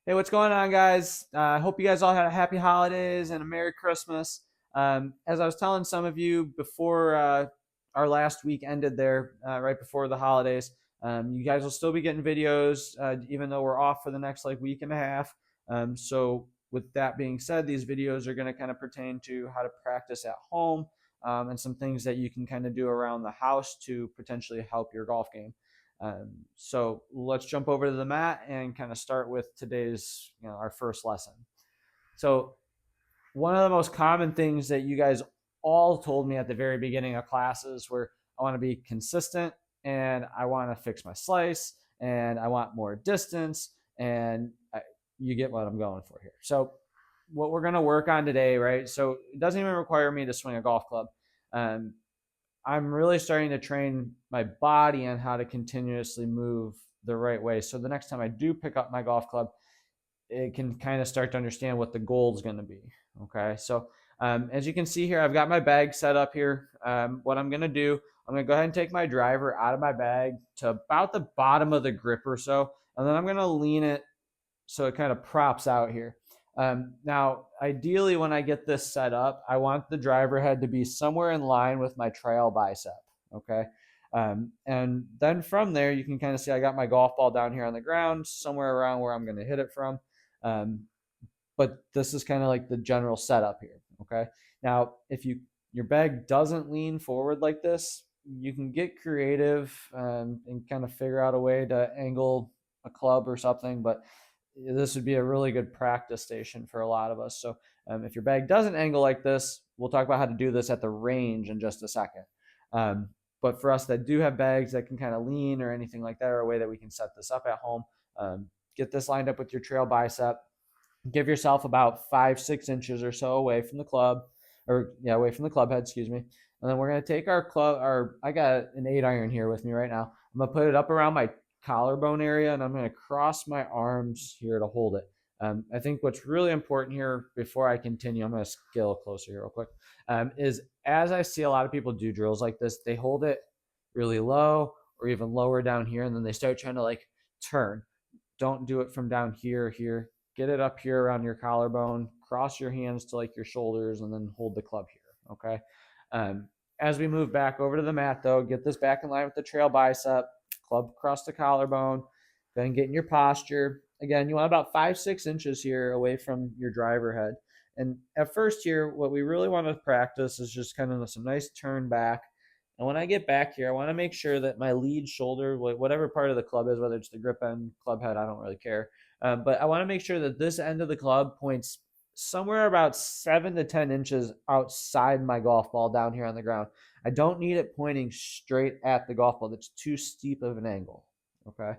Hey, what's going on, guys? I hope you guys all had a happy holidays and a Merry Christmas. As I was telling some of you before our last week ended there, right before the holidays, you guys will still be getting videos, even though we're off for the next like week and a half. So, with that being said, these videos are going to kind of pertain to how to practice at home and some things that you can kind of do around the house to potentially help your golf game. So let's jump over to the mat and kind of start with today's, our first lesson. So one of the most common things that you guys all told me at the very beginning of classes were I want to be consistent and I want to fix my slice and I want more distance and you get what I'm going for here. So what we're going to work on today, right? So it doesn't even require me to swing a golf club. Um, I'm really starting to train my body on how to continuously move the right way. So the next time I do pick up my golf club, it can kind of start to understand what the goal is going to be. Okay. So as you can see here, I've got my bag set up here. What I'm going to do, I'm going to go ahead and take my driver out of my bag to about the bottom of the grip or so. And then I'm going to lean it so it kind of props out here. Now, ideally, when I get this set up, I want the driver head to be somewhere in line with my trail bicep. Okay. And then from there, you can kind of see I got my golf ball down here on the ground, somewhere around where I'm going to hit it from. Um, but this is kind of like the general setup here. Okay. Now, if your bag doesn't lean forward like this, you can get creative and kind of figure out a way to angle a club or something. But this would be a really good practice station for a lot of us. So if your bag doesn't angle like this, we'll talk about how to do this at the range in just a second. Um, but for us that do have bags that can kind of lean or anything like that, or a way that we can set this up at home, get this lined up with your trail bicep. Give yourself about 5-6 inches or so away from the club, or yeah, away from the club head, excuse me. And then we're gonna take our club, I got an 8 iron here with me right now. I'm gonna put it up around my collarbone area, and I'm gonna cross my arms here to hold it. I think what's really important here before I continue, I'm gonna scale closer here real quick, is as I see a lot of people do drills like this, they hold it really low or even lower down here, and then they start trying to like turn. Don't do it from down here. Get it up here around your collarbone, cross your hands to like your shoulders, and then hold the club here. Okay. As we move back over to the mat, though, get this back in line with the trail bicep, club across the collarbone, then get in your posture. Again, you want about 5-6 inches here away from your driver head. And at first here, what we really want to practice is just kind of some nice turn back. And when I get back here, I want to make sure that my lead shoulder, whatever part of the club is, whether it's the grip end, club head, I don't really care. But I want to make sure that this end of the club points somewhere about 7 to 10 inches outside my golf ball down here on the ground. I don't need it pointing straight at the golf ball. That's too steep of an angle. Okay.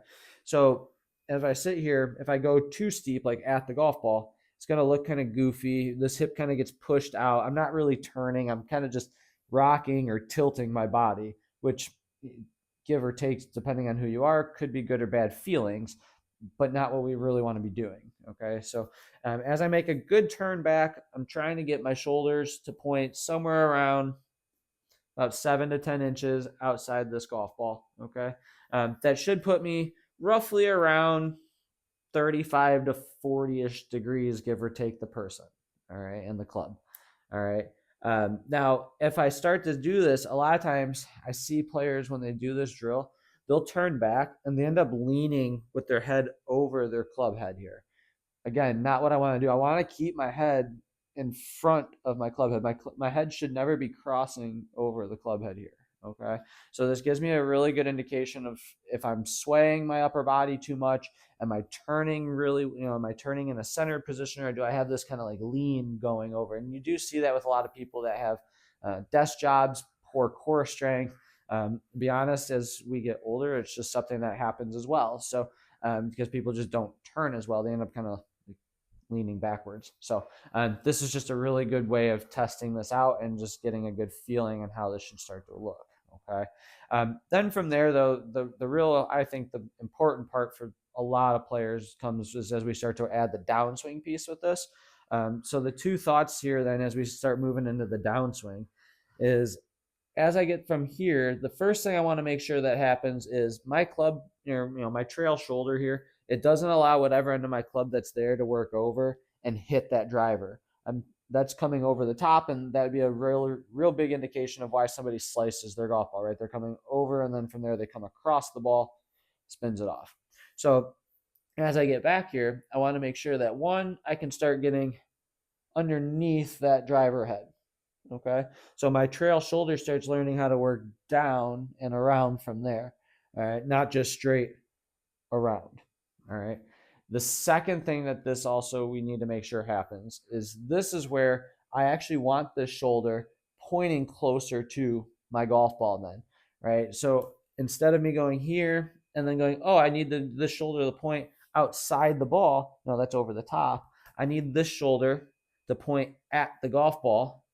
So if I sit here, if I go too steep, like at the golf ball, it's going to look kind of goofy. This hip kind of gets pushed out. I'm not really turning. I'm kind of just rocking or tilting my body, which, give or take, depending on who you are, could be good or bad feelings, but not what we really want to be doing. Okay. So as I make a good turn back, I'm trying to get my shoulders to point somewhere around about 7 to 10 inches outside this golf ball. Okay. That should put me roughly around 35 to 40-ish degrees, give or take the person. All right. And the club. All right. Now, if I start to do this, a lot of times I see players when they do this drill, they'll turn back and they end up leaning with their head over their club head here. Again, not what I want to do. I want to keep my head in front of my club head. My head should never be crossing over the club head here. Okay. So this gives me a really good indication of if I'm swaying my upper body too much. Am I turning really, am I turning in a centered position, or do I have this kind of like lean going over? And you do see that with a lot of people that have desk jobs, poor core strength. Be honest, as we get older, it's just something that happens as well. So because people just don't turn as well, they end up kind of leaning backwards. So this is just a really good way of testing this out and just getting a good feeling on how this should start to look. Okay. Then from there, though, the real, I think the important part for a lot of players comes as we start to add the downswing piece with this. So the two thoughts here then as we start moving into the downswing is, as I get from here, the first thing I want to make sure that happens is my club, my trail shoulder here it doesn't allow whatever end of my club that's there to work over and hit that driver. That's coming over the top, and that would be a real big indication of why somebody slices their golf ball, right? They're coming over, and then from there they come across the ball, spins it off. So as I get back here, I want to make sure that one, I can start getting underneath that driver head. Okay, so my trail shoulder starts learning how to work down and around from there. All right, not just straight around. All right. The second thing that this also we need to make sure happens is this is where I actually want this shoulder pointing closer to my golf ball then, right? So instead of me going here and then going, oh, I need this shoulder to point outside the ball. No, that's over the top. I need this shoulder to point at the golf ball.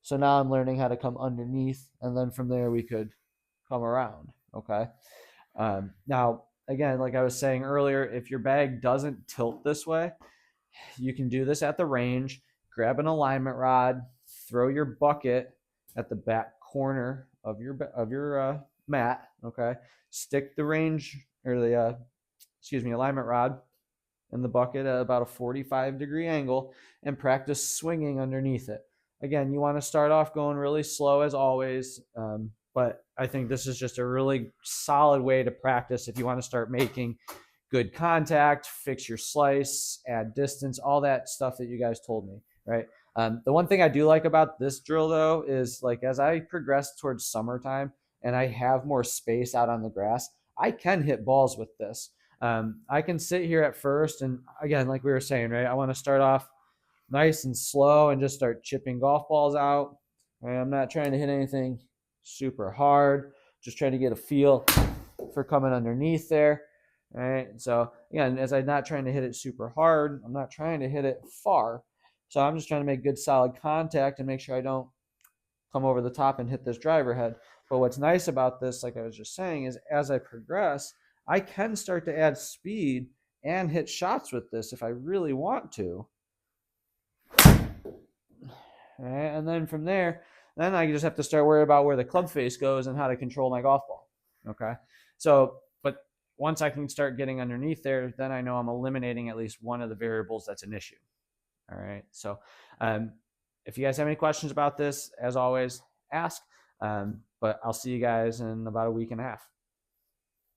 So now I'm learning how to come underneath, and then from there we could come around. Okay. Now, again, like I was saying earlier, if your bag doesn't tilt this way, you can do this at the range. Grab an alignment rod, throw your bucket at the back corner of your mat. Okay, stick the range or the alignment rod in the bucket at about a 45-degree angle and practice swinging underneath it. Again, you want to start off going really slow as always, but I think this is just a really solid way to practice if you want to start making good contact, fix your slice, add distance, all that stuff that you guys told me, right? The one thing I do like about this drill though is like as I progress towards summertime and I have more space out on the grass, I can hit balls with this. I can sit here at first, and again, like we were saying, right, I want to start off nice and slow and just start chipping golf balls out. Right? I'm not trying to hit anything super hard, just trying to get a feel for coming underneath there. Right. So again, as I'm not trying to hit it super hard, I'm not trying to hit it far. So I'm just trying to make good solid contact and make sure I don't come over the top and hit this driver head. But what's nice about this, like I was just saying, is as I progress, I can start to add speed and hit shots with this if I really want to. Right? And then from there, then I just have to start worrying about where the club face goes and how to control my golf ball. Okay. So, but once I can start getting underneath there, then I know I'm eliminating at least one of the variables that's an issue. All right. So, if you guys have any questions about this, as always, ask. But I'll see you guys in about a week and a half.